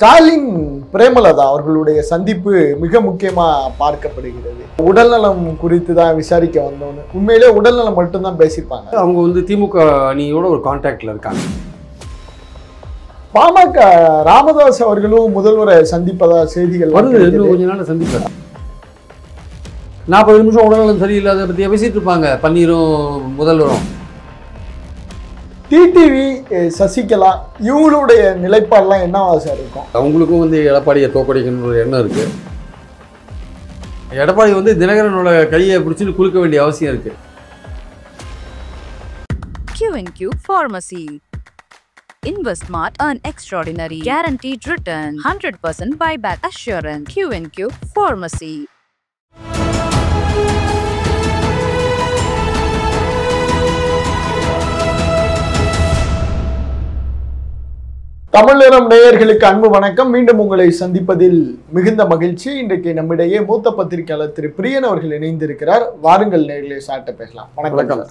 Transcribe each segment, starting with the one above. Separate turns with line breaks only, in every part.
ஸ்டாலின் பிரேமலதா அவர்களுடைய சந்திப்பு மிக முக்கியமா பார்க்கப்படுகிறது. உடல்நலம் குறித்து தான் விசாரிக்க வந்தோன்னு உண்மையிலே உடல்நலம் மட்டும்தான் பேசியிருப்பாங்க.
அவங்க வந்து திமுக அணியோட ஒரு கான்டாக்ட்ல இருக்காங்க.
பாமக ராமதாஸ் அவர்களும் முதல்வரை சந்திப்பதா செய்திகள்
வருது. இன்னும் கொஞ்ச நாள் சந்திப்பார். 40 நிமிஷம் உடல்நலம் சரியில்லாத பத்தி பேசிட்டு இருப்பாங்க பன்னீரும் முதல்வரும்.
டிடிவி சசிகலா இவங்களுடைய நிலைப்பாடுலாம் என்னவா சார் இருக்கும்?
அவங்களுக்கும் வந்து எடப்பாடியை தோக்கடிக்கணும்னு ஒரு எண்ணம் இருக்கு. எடப்பாடி வந்து தினகரனோட கையை பிடிச்சிட்டு குலுக்க வேண்டிய அவசியம் இருக்கு.
Q&Q Pharmacy. Invest smart, earn extraordinary, guaranteed return, 100% buyback assurance. Q&Q Pharmacy.
Tamil நேரம் நேயர்களுக்கு அன்பு வணக்கம். மீண்டும் உங்களை சந்திப்பதில் மிகுந்த மகிழ்ச்சி. இன்றைக்கு நம்மிடையே மூத்த பத்திரிகையாளர் திரு பிரியன் அவர்கள் இணைந்திருக்கிறார். வாருங்கள் நேயர்களே, சாட்ட பேசலாம். வணக்கம்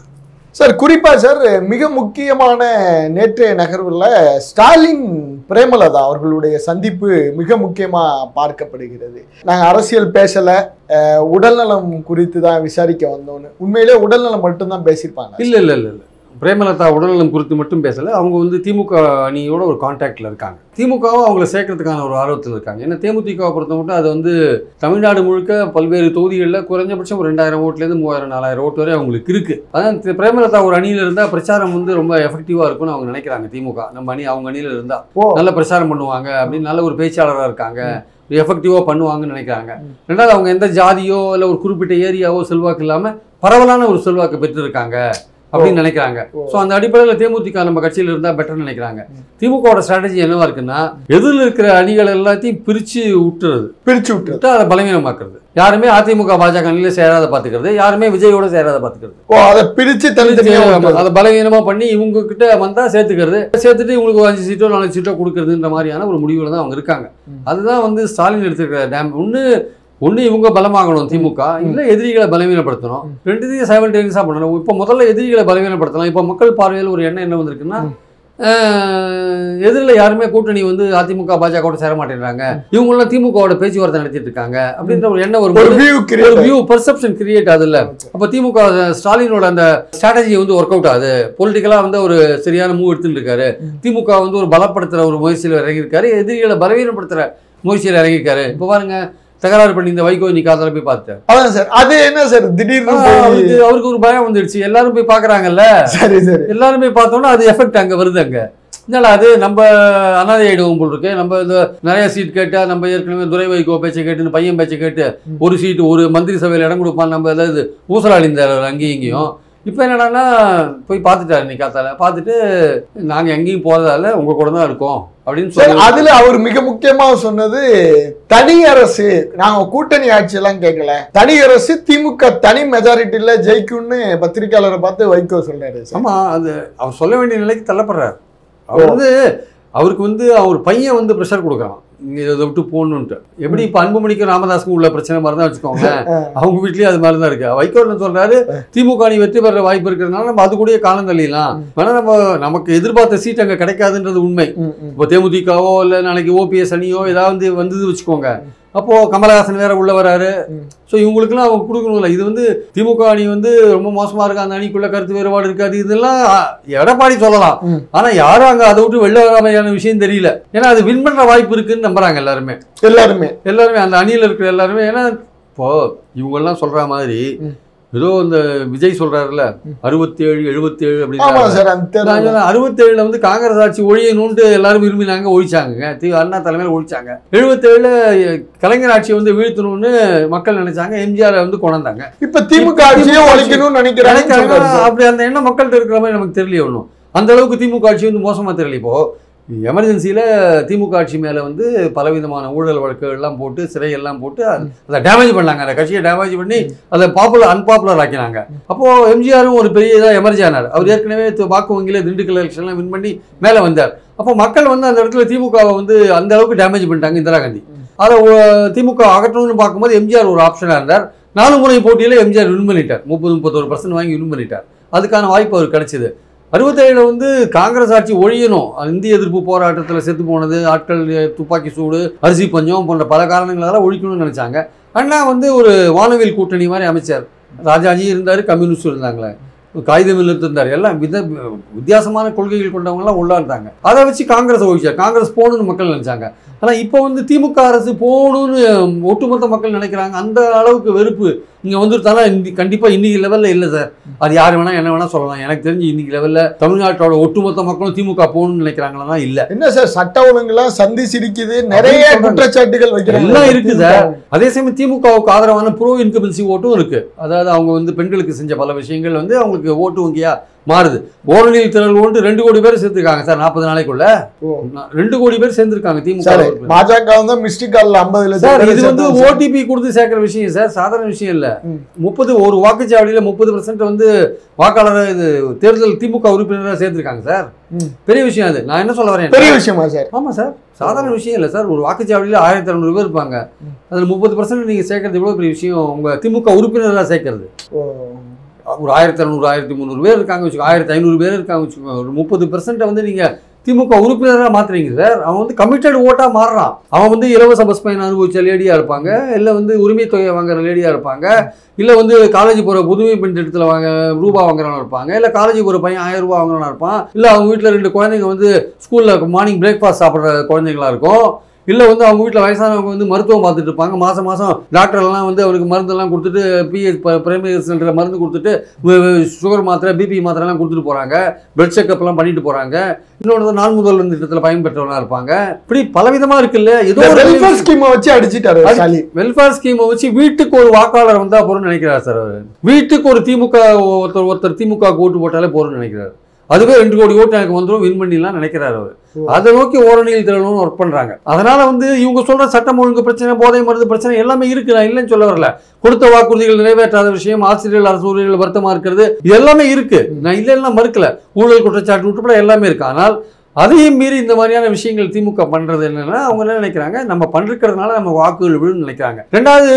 சார். குறிப்பா சார், மிக முக்கியமான நேற்றைய நகர்வுல ஸ்டாலின் பிரேமலதா அவர்களுடைய சந்திப்பு மிக முக்கியமா பார்க்கப்படுகிறது. நாங்க அரசியல் பேசல, உடல்நலம் குறித்து தான் விசாரிக்க வந்தோன்னு உண்மையிலே உடல்நலம் மட்டும்தான் பேசியிருப்பாங்க.
இல்ல பிரேமலதா உடல்நலம் குறித்து மட்டும் பேசல. அவங்க வந்து திமுக அணியோட ஒரு கான்டாக்ட்ல இருக்காங்க. திமுகவும் அவங்கள சேர்க்கறதுக்கான ஒரு ஆர்வத்தில் இருக்காங்க. ஏன்னா தேமுதிகவை பொறுத்த மட்டும் அது வந்து தமிழ்நாடு முழுக்க பல்வேறு தொகுதிகளில் குறைஞ்சபட்சம் ஒரு 2000 ஓட்டுலேருந்து 3000 4000 ஓட்டு வரை அவங்களுக்கு இருக்கு. அதான் பிரேமலதா ஒரு அணியில இருந்தால் பிரச்சாரம் வந்து ரொம்ப எஃபெக்டிவா இருக்கும்னு அவங்க நினைக்கிறாங்க. திமுக நம்ம அணி அவங்க அணியில இருந்தா நல்ல பிரச்சாரம் பண்ணுவாங்க அப்படின்னு நல்ல ஒரு பேச்சாளராக இருக்காங்க, எஃபெக்டிவா பண்ணுவாங்கன்னு நினைக்கிறாங்க. ரெண்டாவது அவங்க எந்த ஜாதியோ இல்லை ஒரு குறிப்பிட்ட ஏரியாவோ செல்வாக்கு இல்லாம பரவலான ஒரு செல்வாக்கு பெற்றிருக்காங்க அப்படின்னு நினைக்கிறாங்க. ஸோ அந்த அடிப்படையில் தேமுதிக நம்ம கட்சியில் இருந்தால் பெட்டர்னு நினைக்கிறாங்க. திமுகவோட ஸ்ட்ராட்டஜி என்னவா இருக்குன்னா, எதிரில் இருக்கிற அணிகள் எல்லாத்தையும் பிரிச்சு விட்டு அதை பலவீனமாக்குறது. யாருமே அதிமுக பாஜக அணியில சேராத பாத்துக்கிறது, யாருமே விஜயோட சேராத பாத்துக்கிறது.
அதை பிரிச்சு
அதை பலவீனமா பண்ணி இவங்க கிட்ட வந்தா சேர்த்துட்டு இவங்களுக்கு 5 சீட்டோ 4 சீட்டோ கொடுக்கறதுன்ற மாதிரியான ஒரு முடிவுல தான் அவங்க இருக்காங்க. அதுதான் வந்து ஸ்டாலின் எடுத்துக்கிற டேம். ஒன்று இவங்க பலமாகணும் திமுக, இல்லை எதிரிகளை பலவீனப்படுத்தணும். ரெண்டுத்தையும் சைமல்டேனியஸாக பண்ணணும். இப்போ முதல்ல எதிரிகளை பலவீனப்படுத்தலாம். இப்போ மக்கள் பார்வையில் ஒரு எண்ணம் என்ன வந்திருக்குன்னா, எதிரில் யாருமே கூட்டணி வந்து அதிமுக பாஜக சேர மாட்டேங்கிறாங்க, இவங்களாம் திமுகவோட பேச்சுவார்த்தை நடத்திட்டு இருக்காங்க அப்படின்ற ஒரு எண்ணம், ஒரு வியூ பெர்செப்ஷன் கிரியேட் ஆகுது இல்லை. அப்போ திமுக ஸ்டாலினோட அந்த ஸ்ட்ராட்டஜி வந்து ஒர்க் அவுட் ஆகுது. பொலிட்டிக்கலாக வந்து ஒரு சரியான மூவ் எடுத்துட்டு இருக்காரு. திமுக வந்து ஒரு பலப்படுத்துற ஒரு முயற்சியில் இறங்கியிருக்காரு, எதிரிகளை பலவீனப்படுத்துற முயற்சியில் இறங்கியிருக்காரு. இப்போ பாருங்க, தகராறு பண்ணி இந்த வைகோ நீ காதல போய் பார்த்தேன்.
அதான் சார், அது என்ன சார் திடீர்னு
அவருக்கு ஒரு பயம் வந்துடுச்சு. எல்லாரும் போய் பாக்குறாங்கல்ல, எல்லாரும் போய் பார்த்தோம்னா அது எஃபெக்ட் அங்க வருது. அங்க இதனால அது நம்ம அனாதை ஆயிடுவோம் போல் இருக்கு. நம்ம இந்த நிறைய சீட் கேட்டா, நம்ம ஏற்கனவே துரை வைகோ பேச்சை கேட்டு பையன் பேச்சை கேட்டு ஒரு சீட்டு ஒரு மந்திரி சபையில் இடம் கொடுப்பான்னு நம்ம ஏதாவது ஊசலாடிந்தார் அங்கேயும் இங்கேயும். இப்போ என்னடான்னா போய் பார்த்துட்டாரு. நீ காத்தால பார்த்துட்டு நாங்கள் எங்கேயும் போறதால உங்க கூட தான் இருக்கோம் அப்படின்னு சொல்லி,
அதுல அவர் மிக முக்கியமா சொன்னது, தனி அரசு, நாங்க கூட்டணி ஆட்சி எல்லாம் கேட்கல, தனி அரசு திமுக தனி மெஜாரிட்டில ஜெயிக்கும்னு பத்திரிகையாளரை பார்த்து வைகோ சொல்றாரு.
ஆமா, அது அவர் சொல்ல வேண்டிய நிலைக்கு தள்ளப்படுறாரு. அவர் வந்து அவருக்கு வந்து அவர் பையன் வந்து ப்ரெஷர் கொடுக்குறான், இங்கே இதை விட்டு போகணுன்ட்டு. எப்படி இப்போ அன்புமணிக்கும் ராமதாஸுக்கும் உள்ள பிரச்சனை மாதிரி தான் வச்சுக்கோங்க. அவங்க வீட்லேயும் அது மாதிரி தான் இருக்கு. வைகோ என்ன சொல்றாரு, திமுக அணி வெற்றி பெற வாய்ப்பு இருக்கிறதுனால நம்ம அது கூட காலம் தள்ளிடலாம். வேணா நமக்கு எதிர்பார்த்த சீட் அங்கே கிடைக்காதுன்றது உண்மை. இப்போ தேமுதிகவோ இல்லை நாளைக்கு ஓபிஎஸ் அணியோ ஏதாவது வந்தது வச்சுக்கோங்க, அப்போ கமலஹாசன் வேற உள்ள வராரு. ஸோ இவங்களுக்குலாம் அவங்க கொடுக்கணும்ல. இது வந்து திமுக அணி வந்து ரொம்ப மோசமா இருக்கு, அந்த அணிக்குள்ள கருத்து வேறுபாடு இருக்காது, இதெல்லாம் எடப்பாடி சொல்லலாம். ஆனா யாரும் அங்க அதை விட்டு வெளில வராமையான விஷயம் தெரியல. ஏன்னா அது வின் பண்ற வாய்ப்பு இருக்குன்னு நம்புறாங்க எல்லாருமே அந்த அணியில் இருக்கிற எல்லாருமே. ஏன்னா இப்போ இவங்க எல்லாம் சொல்ற மாதிரி ஏதோ இந்த விஜய் சொல்றாருல 67 77 அப்படின்னு, 67 வந்து காங்கிரஸ் ஆட்சி ஒழியணும்னு எல்லாரும் விரும்பினாங்க, ஒழிச்சாங்க. அண்ணா தலைமையில் ஒழிச்சாங்க. 77 கலைஞர் ஆட்சியை வந்து வீழ்த்தணும்னு மக்கள் நினைச்சாங்க, எம்ஜிஆர் வந்து கொண்டாந்தாங்க.
இப்ப திமுக ஆட்சியை ஒழிக்கணும்னு நினைக்கிறாங்க.
அப்படி அந்த எண்ணம் மக்கள்கிட்ட இருக்கிற மாதிரி நமக்கு தெரியல. ஒன்றும் அந்த அளவுக்கு திமுக ஆட்சி வந்து மோசமா தெரியல. இப்போ எமர்ஜென்சியில் திமுக ஆட்சி மேலே வந்து பலவிதமான ஊழல் வழக்குகள்லாம் போட்டு சிறையெல்லாம் போட்டு அதை டேமேஜ் பண்ணாங்க. அந்த கட்சியை டேமேஜ் பண்ணி அதை அன்பாப்புலர் ஆக்கினாங்க. அப்போது எம்ஜிஆரும் ஒரு பெரிய இதாக எமர்ஜி ஆனார். அவர் ஏற்கனவே வாக்கு வங்கியில் திண்டுக்கல் எலெக்ஷன்லாம் வின் பண்ணி மேலே வந்தார். அப்போ மக்கள் வந்து அந்த இடத்துல திமுகவை வந்து அந்த அளவுக்கு டேமேஜ் பண்ணிட்டாங்க இந்திரா காந்தி. அதை திமுக அகற்றணும்னு பார்க்கும்போது எம்ஜிஆர் ஒரு ஆப்ஷனாக இருந்தார். 4 முறை போட்டியில் எம்ஜிஆர் வின் பண்ணிட்டார். 30-31% வாங்கி வின் பண்ணிட்டார். அதுக்கான வாய்ப்பு அவர் கிடைச்சிது. 67 வந்து காங்கிரஸ் ஆட்சி ஒழியணும், இந்திய எதிர்ப்பு போராட்டத்தில் செத்து போனது, ஆட்கள் துப்பாக்கி சூடு, அரிசி பஞ்சம் போன்ற பல காரணங்களால ஒழிக்கணும்னு நினைச்சாங்க. அண்ணா வந்து ஒரு வானவில் கூட்டணி மாதிரி அமைச்சார். ராஜாஜி இருந்தார், கம்யூனிஸ்ட் இருந்தாங்களே, காகிதம் இருந்தார், எல்லாம் வித்தியாசமான கொள்கைகள் கொண்டவங்கலாம் உள்ளா இருந்தாங்க. அதை வச்சு காங்கிரஸ் ஒழிச்சார். காங்கிரஸ் போகணும்னு மக்கள் நினைச்சாங்க. ஆனால் இப்போ வந்து திமுக அரசு போகணும்னு ஒட்டுமொத்த மக்கள் நினைக்கிறாங்க. அந்த அளவுக்கு வெறுப்பு இங்கே வந்துருத்தாலும் கண்டிப்பாக இன்னைக்கு லெவலில் இல்லை சார். அது யார் வேணா என்ன வேணா சொல்லலாம். எனக்கு தெரிஞ்சு இன்னைக்கு லெவலில் தமிழ்நாட்டோட ஒட்டுமொத்த மக்களும் திமுக போகணும்னு நினைக்கிறாங்களா? இல்லை.
என்ன சார் சட்ட ஒழுங்குலாம் சந்தி சிரிக்குது, நிறைய குற்றச்சாட்டுகள் வைக்கிறாங்க.
எல்லாம் இருக்கு சார். அதே சமயம் திமுகவுக்கு ஆதரவான ப்ரோ இன்கம்பன்சி ஓட்டும் இருக்கு. அதாவது அவங்க வந்து பெண்களுக்கு செஞ்ச பல விஷயங்கள் வந்து அவங்களுக்கு ஓட்டு வங்கியா மாறுது. ஓரணியில் திரள் ஓட்டு 2 கோடி பேர் சேர்த்திருக்காங்க சார். 40 நாளைக்குள்ள 2 கோடி பேர் சேர்ந்திருக்காங்க திமுக.
பாஜக வந்து மிஸ்டேக் கால்ல 50
சார். இது வந்து ஓடிபி கொடுத்து சேர்க்கிற விஷயம் சார், சாதாரண விஷயம் இல்ல. 30 ஒரு வாக்குச்சாவடியில 30% வந்து வாக்காளர் இது தேர்தல் திமுக உறுப்பினராக சேர்த்திருக்காங்க சார். பெரிய விஷயம் அது. நான் என்ன சொல்ல வரேன்,
பெரிய விஷயமா சார்?
ஆமா சார், சாதாரண விஷயம் இல்லை சார். ஒரு வாக்குச்சாவடியில் 1600 பேர் இருப்பாங்க. அதில் 30% நீங்க சேர்க்கறது எவ்வளவு பெரிய விஷயம். உங்க திமுக உறுப்பினராக சேர்க்கறது ஒரு 1600 1300 பேர் இருக்காங்க வச்சுக்கோ, 1500 பேர் இருக்காங்க வச்சுக்கோ, ஒரு 30% வந்து நீங்க திமுக உறுப்பினராக மாத்துறீங்க சார். அவன் வந்து கமிட்டட் ஓட்டா மாறுறான். அவன் வந்து இலவச பஸ் பயணம் அனுபவிச்ச லேடியா இருப்பாங்க, இல்லை வந்து உரிமை தொகை வாங்குற லேடியா இருப்பாங்க, இல்லை வந்து காலேஜ் போகிற புதுமை பெண் திட்டத்தில் ரூபா வாங்குறவங்க இருப்பாங்க, இல்லை காலேஜ் போகிற பையன் 1000 ரூபா வாங்குறவனா இருப்பான், இல்லை அவங்க வீட்டில் 2 குழந்தைங்க வந்து ஸ்கூலில் மார்னிங் பிரேக்ஃபாஸ்ட் சாப்பிட்ற குழந்தைங்களா இருக்கும், இல்லை வந்து அவங்க வீட்டில் வயசானவங்க வந்து மருத்துவம் பார்த்துட்டு இருப்பாங்க. மாதம் மாதம் டாக்டர்லாம் வந்து அவருக்கு மருந்தெல்லாம் கொடுத்துட்டு பிஹெச் பிரைமரி சென்டரில் மருந்து கொடுத்துட்டு சுகர் மாத்திரை பிபி மாத்திரைலாம் கொடுத்துட்டு போகிறாங்க, பிளட் செக்அப்லாம் பண்ணிட்டு போகிறாங்க. இன்னொன்று நாள் முதல்வர் திட்டத்தில் பயன்பெற்றவங்களா இருப்பாங்க. இப்படி பலவிதமாக இருக்குல்ல. ஏதோ
வெல்ஃபேர் ஸ்கீமை வச்சு அடிச்சுட்டாரு.
வெல்ஃபேர் ஸ்கீமை வச்சு வீட்டுக்கு ஒரு வாக்காளர் வந்தால் போறோம்னு நினைக்கிறார் சார். அவர் வீட்டுக்கு ஒரு திமுக ஒருத்தர் திமுக ஓட்டு போட்டாலே போறோம்னு நினைக்கிறார். அதுவே 2 கோடி ஓட்டு எனக்கு வந்துடும் வின் பண்ணிடலாம் நினைக்கிறார் அவர். அதை நோக்கி ஓரணியில் திரளணும்னு ஒர்க் பண்றாங்க. அதனால வந்து இவங்க சொல்ற சட்டம் ஒழுங்கு பிரச்சனை, போதை மருந்து பிரச்சனை எல்லாமே இருக்கு. நான் இல்லைன்னு சொல்ல வரல. கொடுத்த வாக்குறுதிகள் நிறைவேற்றாத விஷயம், ஆசிரியர்கள் அரசு ஊழியர்கள் வருத்தமா இருக்கிறது, இது எல்லாமே இருக்கு. நான் இல்லைன்னா மறுக்கல. ஊழல் குற்றச்சாட்டு உட்பட எல்லாமே இருக்கு. ஆனால் அதையும் மீறி இந்த மாதிரியான விஷயங்கள் திமுக பண்றது என்னன்னா, அவங்க என்ன நினைக்கிறாங்க, நம்ம பண்றதுனால நம்ம வாக்குகள் விழுன்னு நினைக்கிறாங்க. 2வது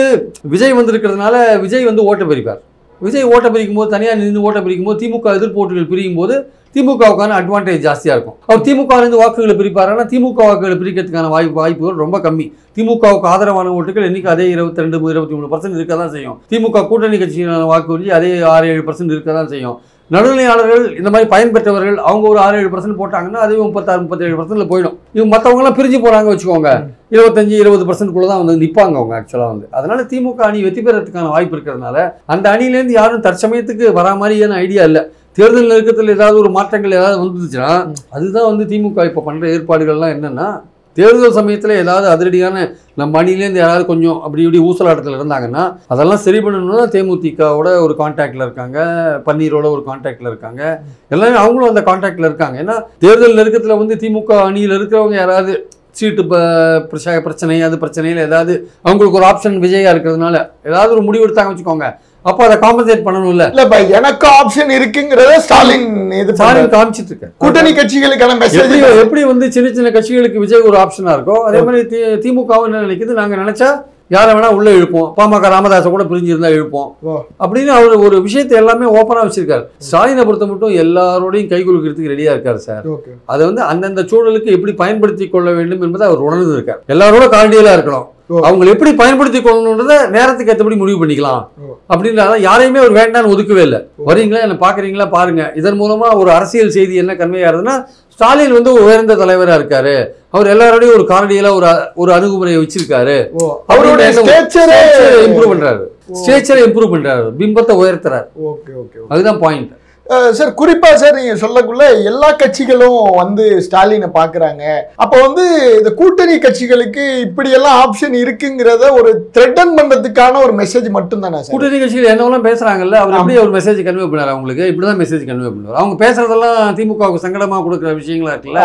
விஜய் வந்திருக்கிறதுனால விஜய் வந்து ஓட்ட பிரிப்பார். விஜய் ஓட்ட பிரிக்கும் போது, தனியாக நின்று ஓட்ட பிரிக்கும் போது, திமுக எதிர்ப்போட்டுகள் பிரியும் போது திமுகவுக்கான அட்வான்டேஜ் ஜாஸ்தியாக இருக்கும். அவர் திமுகவிலிருந்து வாக்குகளை பிரிப்பாருன்னா திமுக வாக்குகளை பிரிக்கிறதுக்கான வாய்ப்புகள் ரொம்ப கம்மி. திமுகவுக்கு ஆதரவான ஓட்டுகள் இன்னைக்கு அதே 22 23% இருக்க தான் செய்யும். திமுக கூட்டணி கட்சியான வாக்குறுதி அதே 6-7% இருக்க தான் செய்யும். நடுநிலையாளர்கள் இந்த மாதிரி பயன்பெற்றவர்கள் அவங்க ஒரு 6-7% போட்டாங்கன்னா அதுவே 36-37% போயிடும். இவங்க மற்றவங்களாம் பிரிஞ்சு போறாங்க வச்சுக்கோங்க, 25-20% தான் வந்து நிற்பாங்க அவங்க ஆக்சுவலாக வந்து. அதனால திமுக அணி வெற்றி பெறதுக்கான வாய்ப்பு இருக்கிறதுனால அந்த அணிலேருந்து யாரும் தற்சமயத்துக்கு வரா மாதிரியான ஐடியா இல்லை. தேர்தல் நெருக்கத்தில் ஏதாவது ஒரு மாற்றங்கள் ஏதாவது வந்துச்சுன்னா அதுதான் வந்து திமுக இப்போ பண்ணுற ஏற்பாடுகள்லாம் என்னன்னா, தேர்தல் சமயத்தில் ஏதாவது அதிரடியான நம்ம அணிலேருந்து யாராவது கொஞ்சம் அப்படி இப்படி ஊசலாட்டத்தில் இருந்தாங்கன்னா அதெல்லாம் சரி பண்ணணும்னா தேமுதிகவோட ஒரு கான்டாக்டில் இருக்காங்க, பன்னீரோட ஒரு கான்டாக்டில் இருக்காங்க, எல்லாமே அவங்களும் அந்த கான்டாக்டில் இருக்காங்க. ஏன்னா தேர்தல் நெருக்கத்தில் வந்து திமுக அணியில் இருக்கிறவங்க யாராவது சீட்டு பிரச்சனை அது பிரச்சனையில் ஏதாவது அவங்களுக்கு ஒரு ஆப்ஷன் விஜயா இருக்கிறதுனால ஏதாவது ஒரு முடிவு எடுத்தாங்க வச்சுக்கோங்க, அப்போ அதை காம்பன்சேட் பண்ணணும்ல.
இல்ல எனக்கு ஆப்ஷன் இருக்குங்கிறத ஸ்டாலின்
காமிச்சிட்டு இருக்க
கூட்டணி கட்சிகளுக்கான மெசேஜ்
எப்படி வந்து சின்ன சின்ன கட்சிகளுக்கு விஜய் ஒரு ஆப்ஷனா இருக்கோ அதே மாதிரி திமுகவும் என்ன நினைக்குது, நாங்க நினைச்சா யாரை வேணா உள்ள இழுப்போம், பாமக ராமதாஸை கூட பிரிஞ்சிருந்தா இழுப்போம் அப்படின்னு அவர் ஒரு விஷயத்தை எல்லாமே ஓப்பனா வச்சிருக்காரு. ஸ்டாலினை பொறுத்த மட்டும் எல்லாரோடையும் கை குலுக்கிறதுக்கு ரெடியா இருக்காரு சார். அதை வந்து அந்தந்த சூழலுக்கு எப்படி பயன்படுத்தி கொள்ள வேண்டும் என்பதை அவர் உணர்ந்து இருக்கார். எல்லாரோட கார்டியலா இருக்கணும், அவங்க எப்படி பயன்படுத்தி கொள்ளணுன்றத நேரத்துக்கு ஏற்றபடி முடிவு பண்ணிக்கலாம் அப்படின்றத யாரையுமே ஒரு வேண்டான்னு ஒதுக்கவே இல்லை. வரீங்களா என்ன பாக்குறீங்களா பாருங்க. இதன் மூலமா ஒரு அரசியல் செய்தி என்ன கன்வே ஆகுதுன்னா, ஸ்டாலின் வந்து உயர்ந்த தலைவரா இருக்காரு, அவர் எல்லாரோடையும் ஒரு கார்டியலா ஒரு அணுகுமுறையை வச்சிருக்காரு, அவரோட இம்ப்ரூவ் பண்றாரு, ஸ்டேச்சரை இம்ப்ரூவ் பண்றாரு, பிம்பத்தை உயர்த்துறாரு. அதுதான் பாயிண்ட்
சார். குறிப்பா சார் நீங்க சொல்லக்குள்ள எல்லா கட்சிகளும் வந்து ஸ்டாலினை பாக்குறாங்க. அப்ப வந்து இந்த கூட்டணி கட்சிகளுக்கு இப்படி எல்லாம் ஆப்ஷன் இருக்குங்கிறத ஒரு த்ரெட்டன் பண்றதுக்கான ஒரு மெசேஜ் மட்டும் தானே சார்?
கூட்டணி கட்சிகள் என்னவெல்லாம் பேசுறாங்கல்ல, அவர் எப்படி ஒரு மெசேஜ் கன்வே பண்ணாரு, அவங்களுக்கு இப்படிதான் மெசேஜ் கன்வே பண்ணுவார். அவங்க பேசுறதெல்லாம் திமுகவுக்கு சங்கடமா கொடுக்குற விஷயங்களா இருக்குல்ல,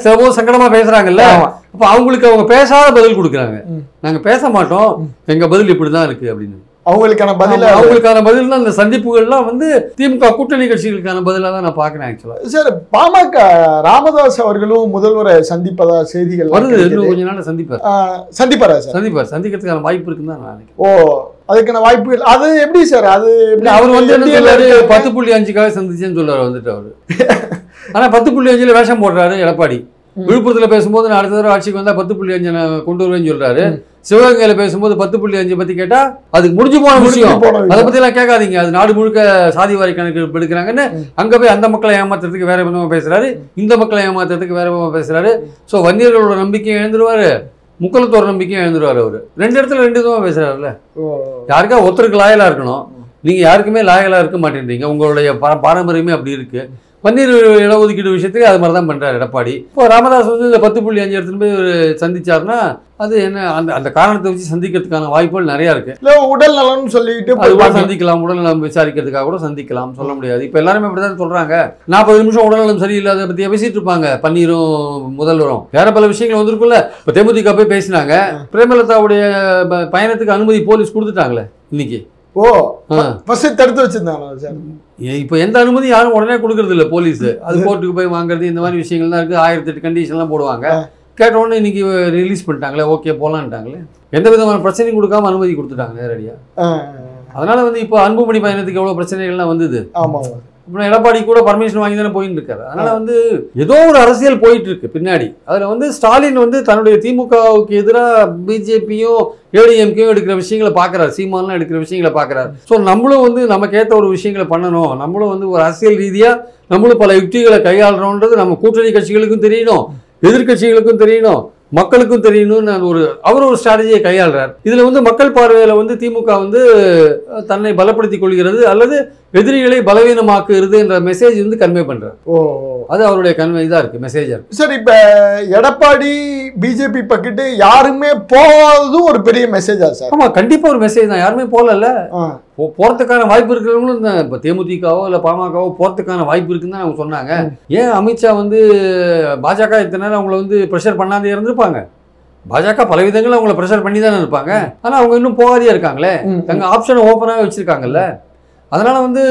சில சங்கடமா பேசுறாங்கல்ல, அப்ப அவங்களுக்கு அவங்க பேசாத பதில் கொடுக்குறாங்க. நாங்க பேச மாட்டோம், எங்க பதில் இப்படிதான் இருக்கு அப்படின்னு. அவங்களுக்கான பதில் தான் இந்த சந்திப்புகள்லாம் வந்து திமுக கூட்டணி கட்சிகளுக்கான பதிலாக தான் நான் பார்க்கிறேன் ஆக்சுவலா.
சார் பாமக ராமதாஸ் அவர்களும் முதல்வரை சந்திப்பதா செய்திகள்
வருது. இன்னும் கொஞ்ச நாள் சந்திப்பாரா சார்?
சந்திக்கிறதுக்கான
வாய்ப்பு இருக்குன்னு தான் நான் நினைக்கிறேன்.
அதுக்கான வாய்ப்புகள் அது எப்படி சார்? அது
அவர் வந்து என்ன சொல்றாரு, 10.5க்காக சந்திச்சேன்னு சொல்றாரு வந்துட்டு அவரு. ஆனா 10.5 வேஷம் போடுறாரு எடப்பாடி. விழுப்புரத்துல பேசும்போது நான் அடுத்த தடவை ஆட்சிக்கு வந்தா 10.5 நான் கொண்டு வருவேன்னு சொல்றாரு. சிவகங்கையில பேசும்போது 10.5 பத்தி கேட்டா அதுக்கு முடிஞ்சு போன விஷயம், அதை பத்தி எல்லாம் கேட்காதீங்க, அது நாடு முழுக்க சாதி வாரி கணக்கு எடுக்கிறாங்கன்னு அங்க போய் அந்த மக்களை ஏமாத்துறதுக்கு வேற விதமா பேசுறாரு, இந்த மக்களை ஏமாத்துறதுக்கு வேற விதமா பேசுறாரு. ஸோ வன்னியர்களோட நம்பிக்கையும் எழுந்துருவாரு, முக்குளத்தோட நம்பிக்கையும் எழுந்துருவாரு. அவரு ரெண்டு இடத்துல ரெண்டு விதமா பேசுறாருல்ல. யாருக்கா ஒருத்தருக்கு லாயலா இருக்கணும், நீங்க யாருக்குமே லாயலா இருக்க மாட்டேன்றீங்க, உங்களுடைய பாரம்பரியமே அப்படி இருக்கு. பன்னீர் இடஒதுக்கீடு விஷயத்துக்கு அது மாதிரி தான் பண்றாரு எடப்பாடி. இப்போ ராமதாஸ் வந்து இந்த 10.5 எடுத்துன்னு போய் சந்திச்சாருன்னா அது என்ன, அந்த அந்த காரணத்தை வச்சு சந்திக்கிறதுக்கான வாய்ப்புகள் நிறைய இருக்கு.
உடல் நலம்னு சொல்லிட்டு
அது கூட சந்திக்கலாம், உடல் நலம் விசாரிக்கிறதுக்காக கூட சந்திக்கலாம், சொல்ல முடியாது. இப்போ எல்லாருமே அப்படிதான் சொல்றாங்க. 40 நிமிஷம் உடல்நலம் சரியில்லாத பத்தி பேசிட்டு இருப்பாங்க பன்னீரும் முதல்வரும். வேற பல விஷயங்கள் வந்திருக்குல்ல. இப்போ தேமுதிக போய் பேசினாங்க, பிரேமலதாவுடைய பயணத்துக்கு அனுமதி போலீஸ் கொடுத்துட்டாங்களே இன்னைக்கு.
தடுத்து வச்சிருந்தாங்க சார்.
இப்போ எந்த அனுமதி யாரும் உடனே கொடுக்கறது இல்லை போலீஸ். அது கோர்ட்டுக்கு போய் வாங்குறது இந்த மாதிரி விஷயங்கள் தான் இருக்கு. 1008 கண்டிஷன்லாம் போடுவாங்க. கேட்ட உடனே இன்னைக்கு ரிலீஸ் பண்ணிட்டாங்களே, ஓகே போலான்ட்டாங்களே, எந்த விதமான பிரச்சனையும் கொடுக்காம அனுமதி கொடுத்துட்டாங்க நேரடியா. அதனால வந்து இப்போ அன்புமணி பயணத்துக்கு எவ்வளவு பிரச்சனைகள்லாம் வந்தது. இப்போ எடப்பாடி கூட பர்மிஷன் வாங்கி தானே போயிட்டு இருக்காரு. அதனால வந்து ஏதோ ஒரு அரசியல் போயிட்டு இருக்கு பின்னாடி. அதுல வந்து ஸ்டாலின் வந்து தன்னுடைய திமுகவுக்கு எதிராக பிஜேபியும் ஏடிஎம்கேயும் எடுக்கிற விஷயங்களை பாக்குறாரு, சீமான்லாம் எடுக்கிற விஷயங்களை பாக்குறாரு. ஸோ நம்மளும் வந்து நமக்கு ஏற்ற ஒரு விஷயங்களை பண்ணணும், நம்மளும் வந்து ஒரு அரசியல் ரீதியா நம்மளும் பல யுக்திகளை கையாளுறோன்றது நம்ம கூட்டணி கட்சிகளுக்கும் தெரியணும், எதிர்கட்சிகளுக்கும் தெரியணும், மக்களுக்கும் தெரியணும்னு அவர் ஒரு ஸ்ட்ராட்டஜியை கையாளுறார். இதுல வந்து மக்கள் பார்வையில வந்து திமுக வந்து தன்னை பலப்படுத்திக் கொள்கிறது அல்லது எதிரிகளை பலவீனமாக்குறது என்ற மெசேஜ் வந்து கன்வே பண்றாரு. அது அவருடைய கன்வே இதா இருக்கு, மெசேஜா இருக்கு.
சார் இப்ப எடப்பாடி பிஜேபி பக்கிட்டு யாருமே போகாததும் ஒரு பெரிய மெசேஜா சார்?
ஆமா, கண்டிப்பா ஒரு மெசேஜ் தான். யாருமே போகல, போறதுக்கான வாய்ப்பு இருக்கிறவங்களும் இப்போ தேமுதிகவோ இல்லை பாமகவோ போறதுக்கான வாய்ப்பு இருக்குன்னு தான் அவங்க சொன்னாங்க. ஏன் அமித்ஷா வந்து பாஜக இத்தனை நேரம் அவங்களை வந்து ப்ரெஷர் பண்ணாதே இருந்திருப்பாங்க. பாஜக பல விதங்களும் அவங்களை ப்ரெஷர் பண்ணி தானே இருப்பாங்க. ஆனா அவங்க இன்னும் போகாதே இருக்காங்களே, தங்க ஆப்ஷனை ஓப்பனாக வச்சிருக்காங்கல்ல. அதனால வந்து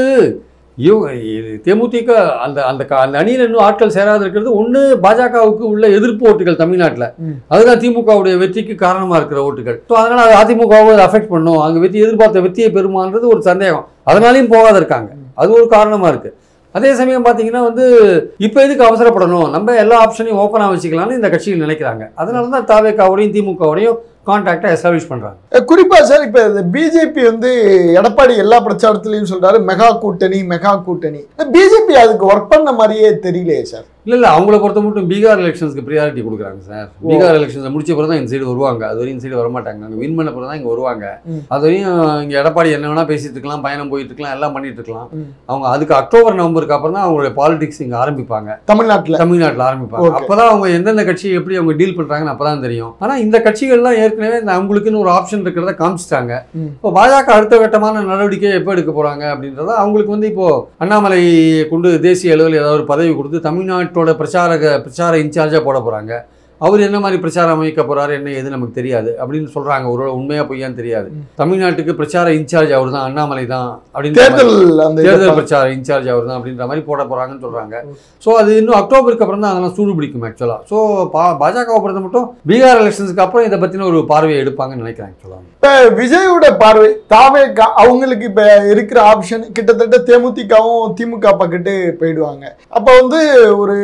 தேமுதிக அந்த அந்த அந்த அணியில் இன்னும் ஆட்கள் சேராது இருக்கிறது ஒன்று, பாஜகவுக்கு உள்ள எதிர்ப்பு ஓட்டுகள் தமிழ்நாட்டில், அதுதான் திமுகவுடைய வெற்றிக்கு காரணமாக இருக்கிற ஓட்டுகள். ஸோ அதனால அது அதிமுகவை அதிஃபெக்ட் பண்ணும், அங்கே எதிர்பார்த்த வெற்றியை பெறுமான்றது ஒரு சந்தேகம், அதனாலையும் போகாத இருக்காங்க. அது ஒரு காரணமாக இருக்கு. அதே சமயம் பார்த்தீங்கன்னா வந்து இப்போ எதுக்கு அவசரப்படணும், நம்ம எல்லா ஆப்ஷனையும் ஓப்பனாக வச்சுக்கலாம்னு இந்த கட்சிகள் நினைக்கிறாங்க. அதனால தான் தாவேக்காவோடையும் திமுகவோடையும் கான்டாக்டை எஸ்டாப்ளிஷ் பண்றாங்க.
குறிப்பா சார் இப்ப பிஜேபி வந்து எடப்பாடி எல்லா பிரச்சாரத்திலையும் சொல்றாரு மெகா கூட்டணி மெகா கூட்டணி. பிஜேபி அதுக்கு ஒர்க் பண்ண மாதிரியே தெரியலையே சார்.
இல்ல அவங்கள பொறுத்த மட்டும் பீகார் எலெக்ஷன்ஸ்க்கு ப்ரியாரிட்டி கொடுக்குறாங்க சார். பீகார் எலெக்ஷன்ஸ் முடிச்ச பிறகு தான் இந்த சைடு வருவாங்க, அது வரையும் இந்த சைடு வரமாட்டாங்க. அங்கே வின் பண்ண பிறகு தான் இங்கே வருவாங்க. அது வரையும் இங்கே எடப்பாடி என்ன வேணா பேசிட்டு இருக்கலாம், பயணம் போயிட்டு இருக்கலாம், எல்லாம் பண்ணிட்டு இருக்கலாம். அவங்க அதுக்கு அக்டோபர் நவம்பருக்கு அப்புறம் தான் அவங்களுடைய பாலிடிக்ஸ் இங்கே ஆரம்பிப்பாங்க, தமிழ்நாட்டில் ஆரம்பிப்பாங்க. அப்பதான் அவங்க எந்தெந்த கட்சியை எப்படி அவங்க டீல் பண்றாங்கன்னு அப்பதான் தெரியும். ஆனா இந்த கட்சிகள்லாம் ஏற்கனவே அவங்களுக்குன்னு ஒரு ஆப்ஷன் இருக்கிறத காமிச்சிட்டாங்க. இப்போ பாஜக அடுத்த கட்டமான நடவடிக்கை எப்போ எடுக்க போறாங்க அப்படின்றத அவங்களுக்கு வந்து இப்போ அண்ணாமலை கொண்டு தேசிய அளவில் ஏதாவது ஒரு பதவி கொடுத்து தமிழ்நாட்டோட பிரச்சார இன்சார்ஜா போட போறாங்க. அவர் என்ன மாதிரி பிரச்சாரம் அமைக்க போறாரு என்ன ஏது நமக்கு தெரியாது அப்படின்னு சொல்றாங்க. ஒரு உண்மையா பொய்யான்னு தெரியாது. தமிழ்நாட்டுக்கு பிரச்சார இன்சார்ஜ் அவர் தான், அண்ணாமலை தான் அப்படின்னு, தேர்தல் பிரச்சார இன்சார்ஜ் அவர் தான் அப்படின்ற மாதிரி போட போறாங்கன்னு சொல்றாங்க. ஸோ அது இன்னும் அக்டோபருக்கு அப்புறம் தான் அதெல்லாம் சூடு பிடிக்கும் ஆக்சுவலா. ஸோ பாஜகவை பொறுத்த மட்டும் பீகார் எலெக்ஷன்ஸ்க்கு அப்புறம் இதை பத்தின ஒரு பார்வையை எடுப்பாங்கன்னு நினைக்கிறேன் ஆக்சுவலா.
இப்ப விஜயோட பார்வை தாவேகா அவங்களுக்கு இப்ப இருக்கிற ஆப்ஷன் கிட்டத்தட்ட தேமுதிகவும் திமுக பக்கிட்டு போயிடுவாங்க. அப்ப வந்து ஒரு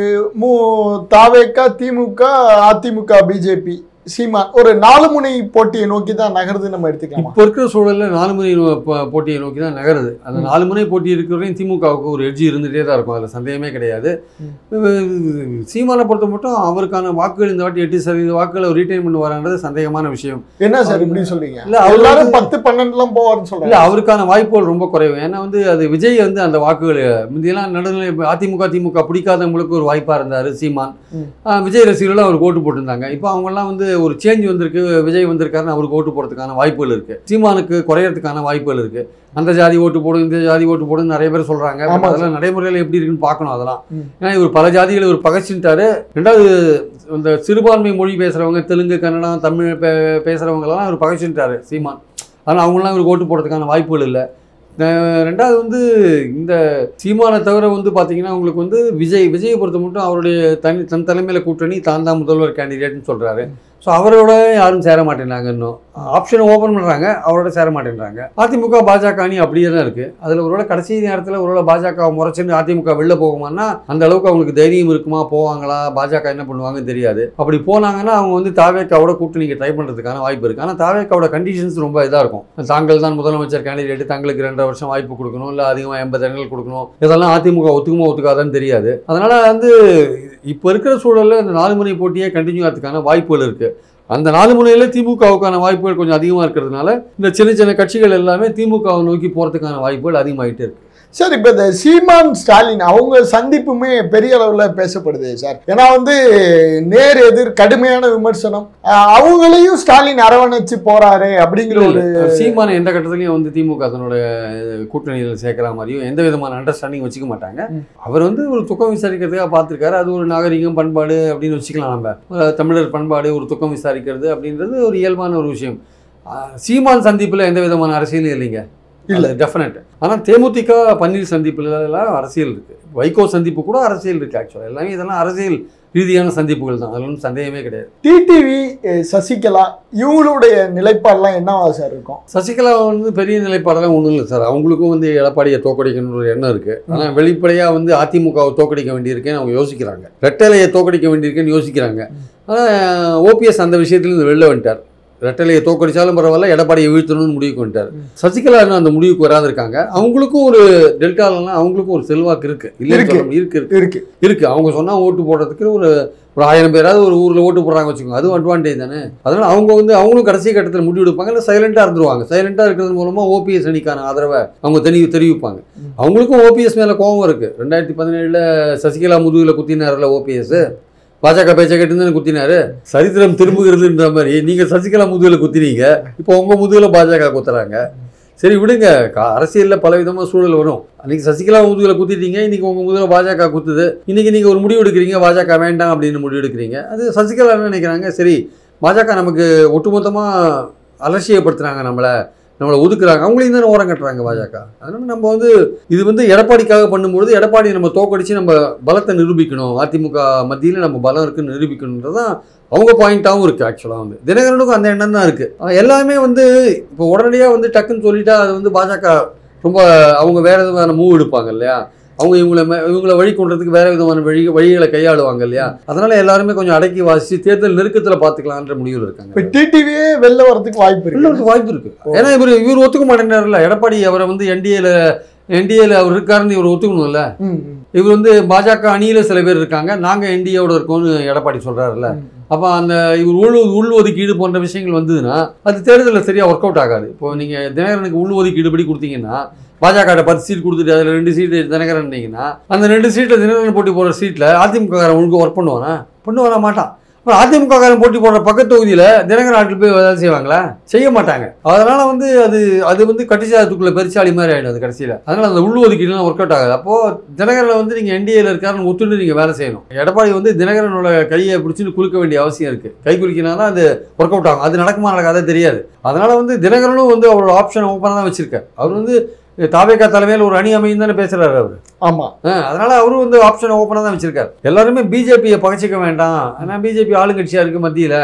தாவேகா திமுக அதிமுக பிஜேபி சீமான் ஒரு 4 முனை போட்டியை நோக்கி தான் நகருது நம்ம எடுத்துக்கலாம்.
இப்போ இருக்கிற சூழல்ல 4 முனை போட்டியை நோக்கி தான் நகருது. அந்த 4 முனை போட்டி இருக்கிறவரையும் திமுகவுக்கு ஒரு எட்ஜி இருந்துகிட்டே தான் இருக்கும், அதில் சந்தேகமே கிடையாது. சீமானை பொறுத்த மட்டும் அவருக்கான வாக்குகள் இந்த வாட்டி 8% வாக்குகளை ரீட்டைன் பண்ணுவாருன்றது சந்தேகமான விஷயம். என்ன சார் இப்படி சொல்றீங்க? இல்லை எல்லாரும் 10-12 போவாருன்னு சொல்றாங்க. இல்லை அவருக்கான வாய்ப்புகள் ரொம்ப குறைவு. ஏன்னா வந்து அது விஜய் வந்து அந்த வாக்குகள் முந்தியெல்லாம் நடுநிலை அதிமுக திமுக பிடிக்காதவங்களுக்கு ஒரு வாய்ப்பா இருந்தாரு சீமான். விஜய் ரசிகர்களும் அவருக்கு ஓட்டு போட்டிருந்தாங்க. இப்போ அவங்கெல்லாம் வந்து ஒரு சேஞ்ச் வந்திருக்கு, விஜய் வந்திருக்காருன்னு அவருக்கு ஓட்டு போடுறதுக்கான வாய்ப்புகள் இருக்கு. சீமானுக்கு குறையறதுக்கான வாய்ப்புகள் இருக்கு. அந்த ஜாதி ஓட்டு போடும் இந்த ஜாதி ஓட்டு போடும் நிறைய பேர் சொல்றாங்க. அதெல்லாம் நடைமுறையில் எப்படி இருக்குன்னு பார்க்கணும். அதெல்லாம் ஏன்னா இவர் பல ஜாதிகளை ஒரு பகச்சிட்டாரு. ரெண்டாவது இந்த சிறுபான்மை மொழி பேசுறவங்க தெலுங்கு கன்னடம் தமிழ் பேசுறவங்கலாம் இவர் பகச்சிட்டாரு சீமான். அதனால் அவங்களாம் இவருக்கு ஓட்டு போடுறதுக்கான வாய்ப்புகள் இல்லை. ரெண்டாவது வந்து இந்த சீமானை தவிர வந்து பார்த்தீங்கன்னா உங்களுக்கு வந்து விஜயை பொறுத்த மட்டும் அவருடைய தன் தலைமையில் கூட்டணி தான் முதல்வர் கேண்டிடேட்னு சொல்கிறாரு. ஸோ அவரோட யாரும் சேர மாட்டேன்றாங்க. இன்னும் ஆப்ஷனை ஓப்பன் பண்ணுறாங்க, அவரோட சேர மாட்டேன்றாங்க. அதிமுக பாஜக அணி அப்படியே தான் இருக்குது. அதில் ஒருவேளை கடைசி நேரத்தில் ஒருவேளை பாஜக முறைச்சுன்னு அதிமுக வெளில போகுமான்னா அந்த அளவுக்கு அவங்களுக்கு தைரியம் இருக்குமா, போவாங்களா, பாஜக என்ன பண்ணுவாங்கன்னு தெரியாது. அப்படி போனாங்கன்னா அவங்க வந்து தாவேக்காவோட கூட்டணிக்கு ட்ரை பண்ணுறதுக்கான வாய்ப்பு இருக்குது. ஆனால் தாவேக்காவோட கண்டிஷன்ஸ் ரொம்ப இதாக இருக்கும். தாங்கள் தான் முதலமைச்சர் கேண்டிடேட், தங்களுக்கு 2 வருஷம் வாய்ப்பு கொடுக்கணும், இல்லை அதிகமாக 80 இடங்கள் கொடுக்கணும். இதெல்லாம் அதிமுக ஒத்துக்குமா ஒத்துக்காதான்னு தெரியாது. அதனால் வந்து இப்போ இருக்கிற சூழலில் இந்த 4 முனை போட்டியே கண்டினியூ ஆகிறதுக்கான வாய்ப்புகள் இருக்குது. அந்த 4 முனையில் திமுகவுக்கான வாய்ப்புகள் கொஞ்சம் அதிகமாக இருக்கிறதுனால இந்த சின்ன சின்ன கட்சிகள் எல்லாமே திமுகவை நோக்கி போகிறதுக்கான வாய்ப்புகள் அதிகமாகிட்டே இருக்கு.
சார், இப்போ இந்த சீமான் ஸ்டாலின் அவங்க சந்திப்புமே பெரிய அளவில் பேசப்படுது சார். ஏன்னா வந்து நேர் எதிர் கடுமையான விமர்சனம், அவங்களையும் ஸ்டாலின் அரவணைச்சு போறாரு அப்படிங்கிற ஒரு
சீமான எந்த கட்டத்திலையும் வந்து திமுக அதனோட கூட்டணியில் சேர்க்கிற மாதிரியும் எந்த விதமான அண்டர்ஸ்டாண்டிங் வச்சுக்க மாட்டாங்க. அவர் வந்து ஒரு துக்கம் விசாரிக்கிறதுக்காக பார்த்துருக்காரு. அது ஒரு நாகரிகம் பண்பாடு அப்படின்னு வச்சுக்கலாம். நம்ம தமிழர் பண்பாடு ஒரு துக்கம் விசாரிக்கிறது அப்படின்றது ஒரு இயல்பான ஒரு விஷயம். சீமான் சந்திப்பில் எந்த விதமான அரசியலும் இல்லைங்க, இல்லை டெஃபினட். ஆனால் தேமுதிக பன்னீர் சந்திப்புலாம் அரசியல் இருக்குது. வைகோ சந்திப்பு கூட அரசியல் இருக்குது. ஆக்சுவலாக எல்லாமே இதெல்லாம் அரசியல் ரீதியான சந்திப்புகள் தான், அதில் ஒன்றும் சந்தேகமே கிடையாது.
டிடிவி சசிகலா இவங்களுடைய நிலைப்பாடெல்லாம் என்னவா சார் இருக்கும்?
சசிகலா வந்து பெரிய நிலைப்பாடெல்லாம் ஒன்றும் இல்லை சார். அவங்களுக்கும் வந்து எடப்பாடியை தோக்கடிக்கணுன்ற ஒரு எண்ணம் இருக்குது. ஆனால் வெளிப்படையாக வந்து அதிமுகவை தோக்கடிக்க வேண்டியிருக்கேன்னு அவங்க யோசிக்கிறாங்க, ரெட்டலையை தோக்கடிக்க வேண்டியிருக்கேன்னு யோசிக்கிறாங்க. ஆனால் ஓபிஎஸ் அந்த விஷயத்துலேருந்து வெளில வந்துட்டார். ரெட்டலையை தோக்கடிச்சாலும் பரவாயில்ல, எடப்பாடியை வீழ்த்தணும்னு முடிவுக்கு வந்துட்டார். சசிகலா இன்னும் அந்த முடிவுக்கு வராது இருக்காங்க. அவங்களுக்கும் ஒரு டெல்டாலாம் அவங்களுக்கும் ஒரு செல்வாக்கு இருக்கு, இருக்கு. அவங்க சொன்னா ஓட்டு போடுறதுக்கு ஒரு 1000 பேராவது ஒரு ஊர்ல ஓட்டு போடுறாங்க வச்சுக்கோங்க, அதுவும் அட்வான்டேஜ் தானே. அதனால அவங்க வந்து அவங்களும் கடைசி கட்டத்தில் முடிவு எடுப்பாங்க, இல்லை சைலண்டா இருந்துருவாங்க. சைலண்டா இருக்கிறது மூலமா ஓபிஎஸ் அணிக்கான ஆதரவை அவங்க தெரிவிப்பாங்க. அவங்களுக்கும் ஓபிஎஸ் மேல கோபம் இருக்கு. 2017 சசிகலா முதுகுல குத்தினார்ல ஓபிஎஸ், பாஜக பேச்சை கேட்டு குத்தினாரு. சரித்திரம் திரும்புகிறதுன்ற மாதிரி நீங்க சசிகலா முதுகுல குத்தினீங்க, இப்போ உங்க முதுகுல பாஜக குத்துறாங்க. சரி விடுங்க, அரசியலில் பல விதமாக சூழல் வரும். அன்னைக்கு சசிகலா முதுகுல குத்திட்டீங்க, இன்னைக்கு உங்க முதுகுல பாஜக குத்துது. இன்னைக்கு நீங்க ஒரு முடிவு எடுக்கிறீங்க, பாஜக வேண்டாம் அப்படின்னு முடிவு எடுக்கிறீங்க. அது சசிகலா என்ன நினைக்கிறாங்க, சரி பாஜக நமக்கு ஒட்டுமொத்தமா அலட்சியப்படுத்துறாங்க, நம்மளை ஒதுக்குறாங்க, அவங்களையும் தானே ஓரம் கட்டுறாங்க பாஜக. அதனால நம்ம வந்து இது வந்து எடப்பாடிக்காக பண்ணும்பொழுது எடப்பாடியை நம்ம தோக்கடிச்சு நம்ம பலத்தை நிரூபிக்கணும், அதிமுக மத்தியில் நம்ம பலம் இருக்குன்னு நிரூபிக்கணுன்றதான் அவங்க பாயிண்டாகவும் இருக்குது. ஆக்சுவலாக வந்து தினகரனுக்கும் அந்த எண்ணம் தான் இருக்குது. எல்லாமே வந்து இப்போ உடனடியாக வந்து டக்குன்னு சொல்லிட்டா அது வந்து பாஜக ரொம்ப அவங்க வேறு விதமான மூவ் எடுப்பாங்க இல்லையா, அவங்க இவங்களை வழி கொண்டதுக்கு வேற விதமான வழிகளை கையாளுவாங்க இல்லையா. அதனால எல்லாருமே கொஞ்சம் அடக்கி வாசிச்சு தேர்தல் நெருக்கத்தில் பார்த்துக்கலான்ற முடிவில் இருக்காங்க.
டிடிவியே வெளில வரதுக்கு வாய்ப்பு இருக்கு.
ஏன்னா இவர் ஒத்துக்க மாட்டேங்கிறாருல்ல, எடப்பாடி அவரை வந்து என்டிஏல அவர் இருக்காருன்னு இவர் ஒத்துக்கணும்ல. இவர் வந்து பாஜக அணியில சில பேர் இருக்காங்க, நாங்க என்டிஏவோட இருக்கோம்னு எடப்பாடி சொல்றாருல்ல. அப்போ அந்த இவர் உள் ஒதுக்கீடு போன்ற விஷயங்கள் வந்ததுன்னா அது தேர்தலில் சரியா ஒர்க் அவுட் ஆகாது. இப்போ நீங்க தினகரனுக்கு உள் ஒதுக்கீடு படி கொடுத்தீங்கன்னா பாஜக 10 சீட் கொடுத்துட்டு அதில் 2 சீட்டு தினகரன் இருந்தீங்கன்னா அந்த 2 சீட்டில் தினகரன் போட்டி போடுற சீட்டில் அதிமுக ஒழுங்கு ஒர்க் பண்ண மாட்டான். இப்போ அதிமுக போட்டி போடுற பக்கத்து தொகுதியில் தினகரன் ஆட்கள் போய் வேலை செய்வாங்களா? செய்ய மாட்டாங்க. அதனால வந்து அது வந்து கட்டிச்சாதத்துக்குள்ள பெருச்சாளி மாதிரி ஆகிடும் அது கடைசியில். அதனால அந்த உள் ஒதுக்கீடுலாம் ஒர்க் அவுட் ஆகாது. அப்போ தினகரனை வந்து நீங்கள் என்டிஏல இருக்காருன்னு ஒத்துட்டு நீங்கள் வேலை செய்யணும். எடப்பாடி வந்து தினகரனோட கையை பிடிச்சின்னு குலுக்க வேண்டிய அவசியம் இருக்கு. கை குலுக்கினாலும் அது ஒர்க் அவுட் ஆகும். அது நடக்குமா நடக்காதே தெரியாது. அதனால வந்து தினகரனும் வந்து அவரோட ஆப்ஷன் ஓப்பனாக தான் வச்சிருக்காரு. அவர் வந்து தாவேகா தலைமையில் ஒரு அணி அமையும் தானே பேசுறாரு அவரு.
ஆமா,
அதனால அவரும் வந்து ஆப்ஷன் ஓப்பனாக தான் வச்சிருக்காரு. எல்லாருமே பிஜேபியை பகச்சிக்க வேண்டாம், ஏன்னா பிஜேபி ஆளுங்கட்சியா இருக்கு மத்தியில,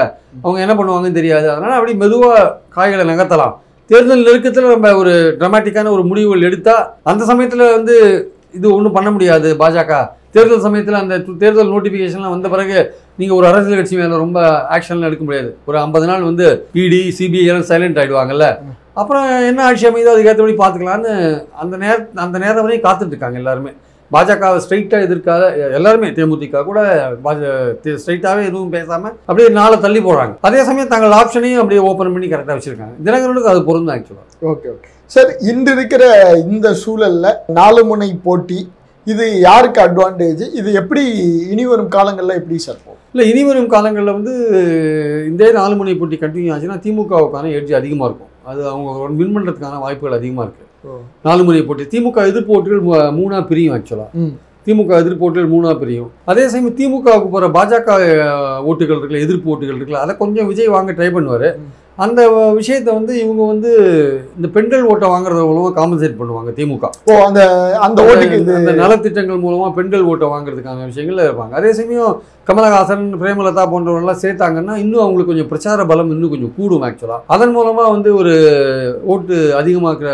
அவங்க என்ன பண்ணுவாங்கன்னு தெரியாது. அதனால அப்படி மெதுவா காய்களை நகர்த்தலாம். தேர்தல் நெருக்கத்தில் நம்ம ஒரு டிராமாட்டிக்கான ஒரு முடிவுகள் எடுத்தா அந்த சமயத்துல வந்து இது ஒன்றும் பண்ண முடியாது. பாஜக தேர்தல் சமயத்தில் அந்த தேர்தல் நோட்டிஃபிகேஷன்லாம் வந்த பிறகு நீங்கள் ஒரு அரசியல் கட்சி மேலே ரொம்ப ஆக்ஷன்லாம் எடுக்க முடியாது. ஒரு 50 நாள் வந்து இடி சிபிஐ எல்லாம் சைலண்ட் ஆகிடுவாங்கல்ல. அப்புறம் என்ன ஆட்சி அமைதோ அதுக்கேற்றபடி பார்த்துக்கலான்னு அந்த நேரம் வரையும் காத்துட்டு இருக்காங்க எல்லாருமே. பாஜக ஸ்ட்ரைட்டாக எதிர்க்காத எல்லாருமே, தேமுதிக கூட ஸ்ட்ரைட்டாகவே எதுவும் பேசாமல் அப்படியே நாளை தள்ளி போடுறாங்க. அதே சமயம் தங்கள் ஆப்ஷனையும் அப்படியே ஓப்பன் பண்ணி கரெக்டாக வச்சுருக்காங்க. தினகரனுக்கு அது பொருந்தும் ஆக்சுவலாக.
ஓகே சார், இன்று இருக்கிற இந்த சூழலில் 4 முனை போட்டி இது யாருக்கு அட்வான்டேஜ்? இது எப்படி இனி வரும் காலங்களில் எப்படி சார் போகும்?
இல்லை, இனி வரும் காலங்களில் வந்து இந்த 4 முனை போட்டி கண்டினியூ ஆச்சுன்னா திமுகவுக்கான எட்ஜ் அதிகமாக இருக்கும். அது அவங்க வின் பண்ணுறதுக்கான வாய்ப்புகள் அதிகமாக இருக்குது. 4 முனை போட்டி திமுக எதிர்ப்பு ஓட்டுகள் 3ஆக பிரியும். ஆக்சுவலாக திமுக எதிர்ப்பு ஓட்டுகள் 3ஆக பிரியும். அதே சமயம் திமுகவுக்கு போகிற பாஜக ஓட்டுகள் இருக்குல்ல, எதிர்ப்பு ஓட்டுகள் இருக்குல்ல, அதை கொஞ்சம் விஜய் வாங்க ட்ரை பண்ணுவார். அந்த விஷயத்தை வந்து இவங்க வந்து இந்த பெண்கள் ஓட்டை வாங்குறது மூலமாக காம்பன்சேட் பண்ணுவாங்க திமுக. அந்த நலத்திட்டங்கள் மூலமாக பெண்கள் ஓட்டை வாங்குறதுக்கான விஷயங்கள்ல இருப்பாங்க. அதே சமயம் கமலஹாசன், பிரேமலதா போன்றவர்கள்லாம் சேர்த்தாங்கன்னா இன்னும் அவங்களுக்கு கொஞ்சம் பிரச்சார பலம் இன்னும் கொஞ்சம் கூடும் ஆக்சுவலாக. அதன் மூலமாக வந்து ஒரு ஓட்டு அதிகமாக்குற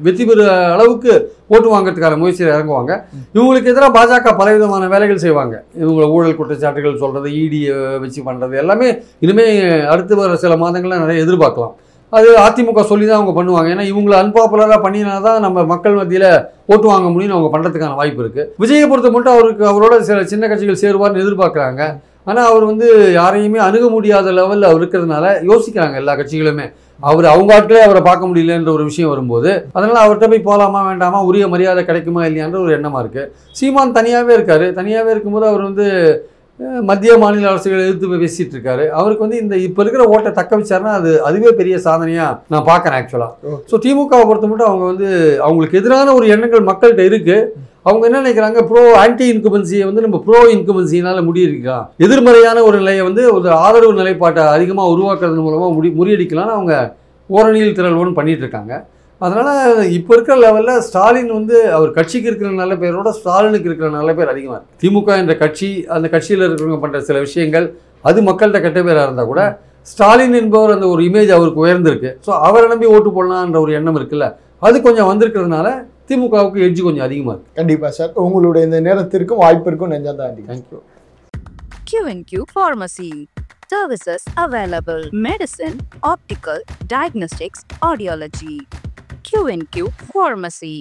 வெற்றி பெற அளவுக்கு ஓட்டு வாங்கிறதுக்கான முயற்சியில் இறங்குவாங்க. இவங்களுக்கு எதிராக பாஜக பலவிதமான வேலைகள் செய்வாங்க. இவங்களை ஊழல் குற்றச்சாட்டுகள் சொல்கிறது, இடியை வச்சு பண்ணுறது எல்லாமே இனிமேல் அடுத்து வர சில மாதங்களில் நிறைய எதிர்பார்க்கலாம். அது அதிமுக சொல்லி தான் அவங்க பண்ணுவாங்க. ஏன்னா இவங்களை அன்பாப்புலராக பண்ணினா தான் நம்ம மக்கள் மத்தியில் ஓட்டு வாங்க முடியும்னு அவங்க பண்ணுறதுக்கான வாய்ப்பு இருக்குது. விஜயை பொறுத்த மட்டும் அவரோட சில சின்ன கட்சிகள் சேருவார்னு எதிர்பார்க்குறாங்க. ஆனால் அவர் வந்து யாரையுமே அணுக முடியாத லெவலில் அவர் இருக்கிறதுனால யோசிக்கிறாங்க எல்லா கட்சிகளுமே. அவங்க ஆட்களே அவரை பார்க்க முடியலன்ற ஒரு விஷயம் வரும்போது அதனால் அவர்கிட்ட போய் போகலாமா வேண்டாமா, உரிய மரியாதை கிடைக்குமா இல்லையான்ற ஒரு எண்ணமாக இருக்குது. சீமான் தனியாகவே இருக்கார். தனியாகவே இருக்கும்போது அவர் வந்து மத்திய மாநில அரசுகளை எதிர்த்து பேசிட்டு இருக்காரு. அவருக்கு வந்து இந்த இப்போ இருக்கிற ஓட்டை தக்க வச்சாருன்னா அதுவே பெரிய சாதனையாக நான் பார்க்குறேன் ஆக்சுவலாக. ஸோ திமுகவை பொறுத்த மட்டும் அவங்க வந்து அவங்களுக்கு எதிரான ஒரு எண்ணங்கள் மக்கள்கிட்ட இருக்குது. அவங்க என்ன நினைக்கிறாங்க, ஆன்டி இன்குபன்சியை வந்து நம்ம ப்ரோ இன்குபன்சினால முடியடிக்கலாம், எதிர்மறையான ஒரு நிலையை வந்து ஒரு ஆதரவு நிலைப்பாட்டை அதிகமாக உருவாக்குறது மூலமாக முறியடிக்கலாம்னு அவங்க ஓரணியில் திரள்வோன்னு பண்ணிட்டு இருக்காங்க. அதனால் இப்போ இருக்கிற லெவலில் ஸ்டாலின் வந்து அவர் கட்சிக்கு இருக்கிற நல்ல பேரோட ஸ்டாலினுக்கு இருக்கிற நல்ல பேர் அதிகமாக இருக்குது. திமுக என்ற கட்சி, அந்த கட்சியில் இருக்கிறவங்க பண்ணுற சில விஷயங்கள் அது மக்கள்கிட்ட கெட்ட பேராக இருந்தால் கூட ஸ்டாலின் என்பவர் அந்த ஒரு இமேஜ் அவருக்கு உயர்ந்திருக்கு. ஸோ அவரை நம்பி ஓட்டு போடலான்ற ஒரு எண்ணம் இருக்குல்ல, அது கொஞ்சம் வந்திருக்கிறதுனால திமுகவுக்கு எட்ஜ் கொஞ்சம் அதிகமாக இருக்குது.
கண்டிப்பாக சார், உங்களுடைய இந்த நேரத்திற்கும் வாய்ப்பிற்கும் நெஞ்சாதான்.
Thank you.
Q&Q Pharmacy. Services available. Medicine, optical, diagnostics, audiology. Q&Q Pharmacy.